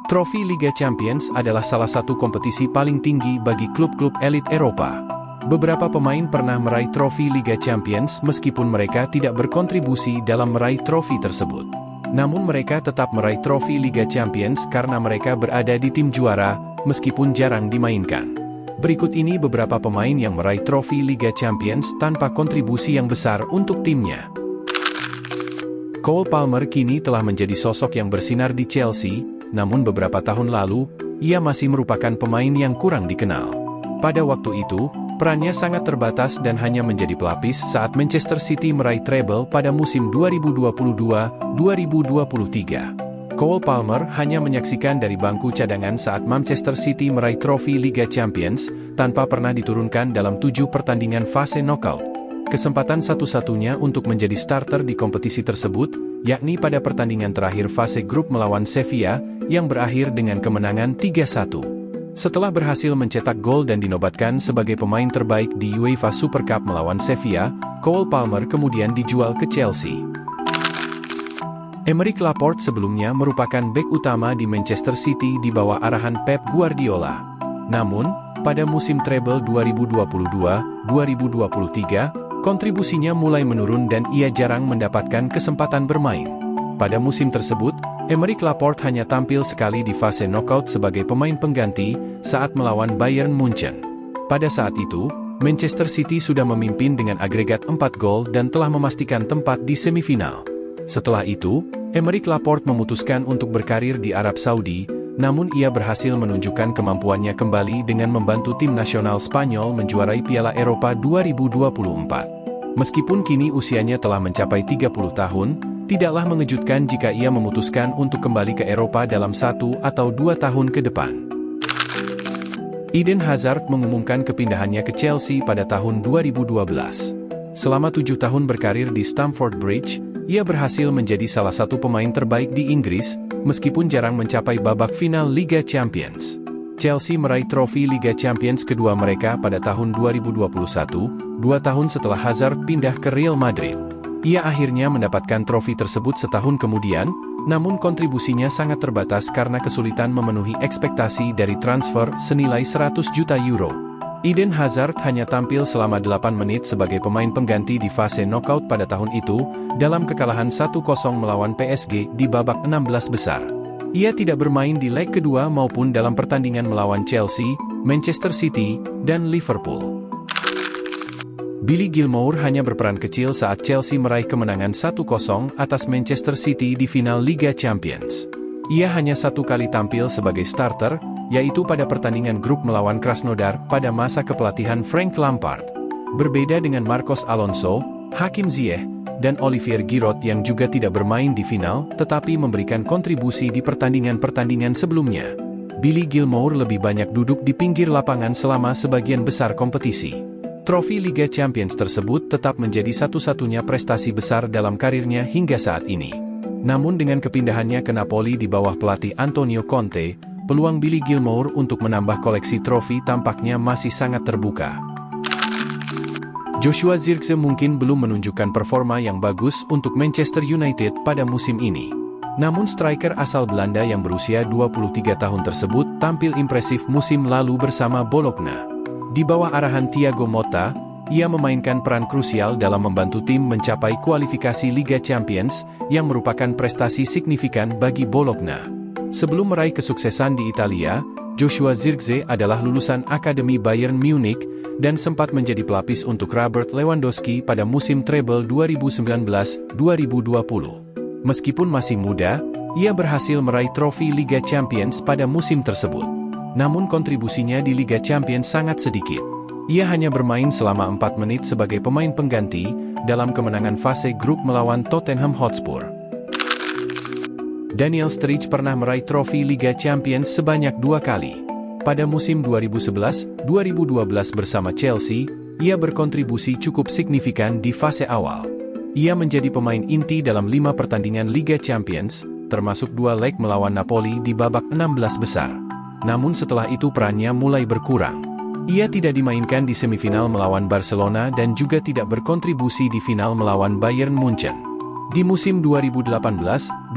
Trofi Liga Champions adalah salah satu kompetisi paling tinggi bagi klub-klub elit Eropa. Beberapa pemain pernah meraih trofi Liga Champions meskipun mereka tidak berkontribusi dalam meraih trofi tersebut. Namun mereka tetap meraih trofi Liga Champions karena mereka berada di tim juara, meskipun jarang dimainkan. Berikut ini beberapa pemain yang meraih trofi Liga Champions tanpa kontribusi yang besar untuk timnya. Cole Palmer kini telah menjadi sosok yang bersinar di Chelsea, namun beberapa tahun lalu, ia masih merupakan pemain yang kurang dikenal. Pada waktu itu, perannya sangat terbatas dan hanya menjadi pelapis saat Manchester City meraih treble pada musim 2022-2023. Cole Palmer hanya menyaksikan dari bangku cadangan saat Manchester City meraih trofi Liga Champions, tanpa pernah diturunkan dalam 7 pertandingan fase knockout. Kesempatan satu-satunya untuk menjadi starter di kompetisi tersebut, yakni pada pertandingan terakhir fase grup melawan Sevilla, yang berakhir dengan kemenangan 3-1. Setelah berhasil mencetak gol dan dinobatkan sebagai pemain terbaik di UEFA Super Cup melawan Sevilla, Cole Palmer kemudian dijual ke Chelsea. Aymeric Laporte sebelumnya merupakan bek utama di Manchester City di bawah arahan Pep Guardiola. Namun, pada musim treble 2022-2023, kontribusinya mulai menurun dan ia jarang mendapatkan kesempatan bermain. Pada musim tersebut, Aymeric Laporte hanya tampil sekali di fase knockout sebagai pemain pengganti saat melawan Bayern Munchen. Pada saat itu, Manchester City sudah memimpin dengan agregat 4 gol dan telah memastikan tempat di semifinal. Setelah itu, Aymeric Laporte memutuskan untuk berkarir di Arab Saudi, namun ia berhasil menunjukkan kemampuannya kembali dengan membantu tim nasional Spanyol menjuarai Piala Eropa 2024. Meskipun kini usianya telah mencapai 30 tahun, tidaklah mengejutkan jika ia memutuskan untuk kembali ke Eropa dalam 1 atau 2 tahun ke depan. Eden Hazard mengumumkan kepindahannya ke Chelsea pada tahun 2012. Selama 7 tahun berkarir di Stamford Bridge, ia berhasil menjadi salah satu pemain terbaik di Inggris, meskipun jarang mencapai babak final Liga Champions. Chelsea meraih trofi Liga Champions kedua mereka pada tahun 2021, 2 tahun setelah Hazard pindah ke Real Madrid. Ia akhirnya mendapatkan trofi tersebut setahun kemudian, namun kontribusinya sangat terbatas karena kesulitan memenuhi ekspektasi dari transfer senilai 100 juta euro. Eden Hazard hanya tampil selama 8 menit sebagai pemain pengganti di fase knockout pada tahun itu, dalam kekalahan 1-0 melawan PSG di babak 16 besar. Ia tidak bermain di leg kedua maupun dalam pertandingan melawan Chelsea, Manchester City, dan Liverpool. Billy Gilmour hanya berperan kecil saat Chelsea meraih kemenangan 1-0 atas Manchester City di final Liga Champions. Ia hanya 1 kali tampil sebagai starter, yaitu pada pertandingan grup melawan Krasnodar pada masa kepelatihan Frank Lampard. Berbeda dengan Marcos Alonso, Hakim Ziyech, dan Olivier Giroud yang juga tidak bermain di final, tetapi memberikan kontribusi di pertandingan-pertandingan sebelumnya. Billy Gilmour lebih banyak duduk di pinggir lapangan selama sebagian besar kompetisi. Trofi Liga Champions tersebut tetap menjadi satu-satunya prestasi besar dalam karirnya hingga saat ini. Namun dengan kepindahannya ke Napoli di bawah pelatih Antonio Conte, peluang Billy Gilmour untuk menambah koleksi trofi tampaknya masih sangat terbuka. Joshua Zirkzee mungkin belum menunjukkan performa yang bagus untuk Manchester United pada musim ini. Namun striker asal Belanda yang berusia 23 tahun tersebut tampil impresif musim lalu bersama Bologna. Di bawah arahan Thiago Motta, ia memainkan peran krusial dalam membantu tim mencapai kualifikasi Liga Champions, yang merupakan prestasi signifikan bagi Bologna. Sebelum meraih kesuksesan di Italia, Joshua Zirkzee adalah lulusan Akademi Bayern Munich, dan sempat menjadi pelapis untuk Robert Lewandowski pada musim treble 2019-2020. Meskipun masih muda, ia berhasil meraih trofi Liga Champions pada musim tersebut. Namun kontribusinya di Liga Champions sangat sedikit. Ia hanya bermain selama 4 menit sebagai pemain pengganti, dalam kemenangan fase grup melawan Tottenham Hotspur. Daniel Sturridge pernah meraih trofi Liga Champions sebanyak 2 kali. Pada musim 2011-2012 bersama Chelsea, ia berkontribusi cukup signifikan di fase awal. Ia menjadi pemain inti dalam 5 pertandingan Liga Champions, termasuk 2 leg melawan Napoli di babak 16 besar. Namun setelah itu perannya mulai berkurang. Ia tidak dimainkan di semifinal melawan Barcelona dan juga tidak berkontribusi di final melawan Bayern Munchen. Di musim 2018-2019,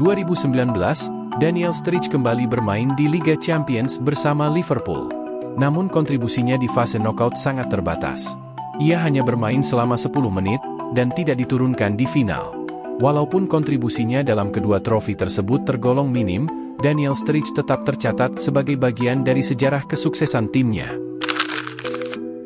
Daniel Sturridge kembali bermain di Liga Champions bersama Liverpool. Namun kontribusinya di fase knockout sangat terbatas. Ia hanya bermain selama 10 menit, dan tidak diturunkan di final. Walaupun kontribusinya dalam kedua trofi tersebut tergolong minim, Daniel Sturridge tetap tercatat sebagai bagian dari sejarah kesuksesan timnya.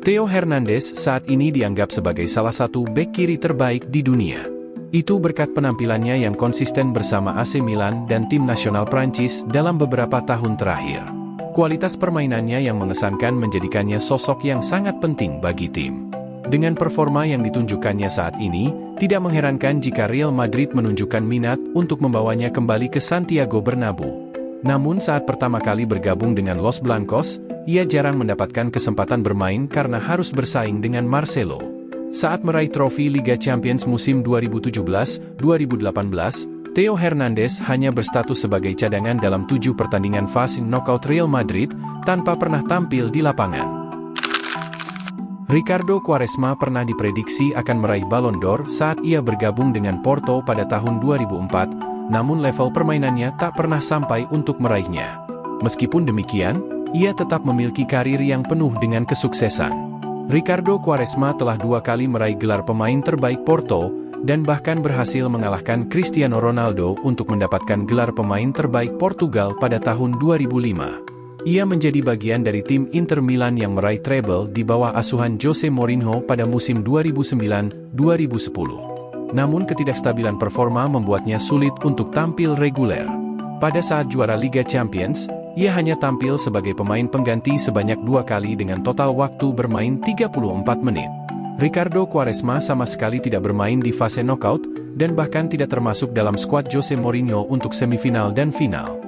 Theo Hernandez saat ini dianggap sebagai salah satu bek kiri terbaik di dunia. Itu berkat penampilannya yang konsisten bersama AC Milan dan tim nasional Prancis dalam beberapa tahun terakhir. Kualitas permainannya yang mengesankan menjadikannya sosok yang sangat penting bagi tim. Dengan performa yang ditunjukkannya saat ini, tidak mengherankan jika Real Madrid menunjukkan minat untuk membawanya kembali ke Santiago Bernabeu. Namun saat pertama kali bergabung dengan Los Blancos, ia jarang mendapatkan kesempatan bermain karena harus bersaing dengan Marcelo. Saat meraih trofi Liga Champions musim 2017-2018, Theo Hernandez hanya berstatus sebagai cadangan dalam 7 pertandingan fase knockout Real Madrid, tanpa pernah tampil di lapangan. Ricardo Quaresma pernah diprediksi akan meraih Ballon d'Or saat ia bergabung dengan Porto pada tahun 2004, namun level permainannya tak pernah sampai untuk meraihnya. Meskipun demikian, ia tetap memiliki karir yang penuh dengan kesuksesan. Ricardo Quaresma telah 2 kali meraih gelar pemain terbaik Porto, dan bahkan berhasil mengalahkan Cristiano Ronaldo untuk mendapatkan gelar pemain terbaik Portugal pada tahun 2005. Ia menjadi bagian dari tim Inter Milan yang meraih treble di bawah asuhan Jose Mourinho pada musim 2009-2010. Namun ketidakstabilan performa membuatnya sulit untuk tampil reguler. Pada saat juara Liga Champions, ia hanya tampil sebagai pemain pengganti sebanyak 2 kali dengan total waktu bermain 34 menit. Ricardo Quaresma sama sekali tidak bermain di fase knockout, dan bahkan tidak termasuk dalam skuad Jose Mourinho untuk semifinal dan final.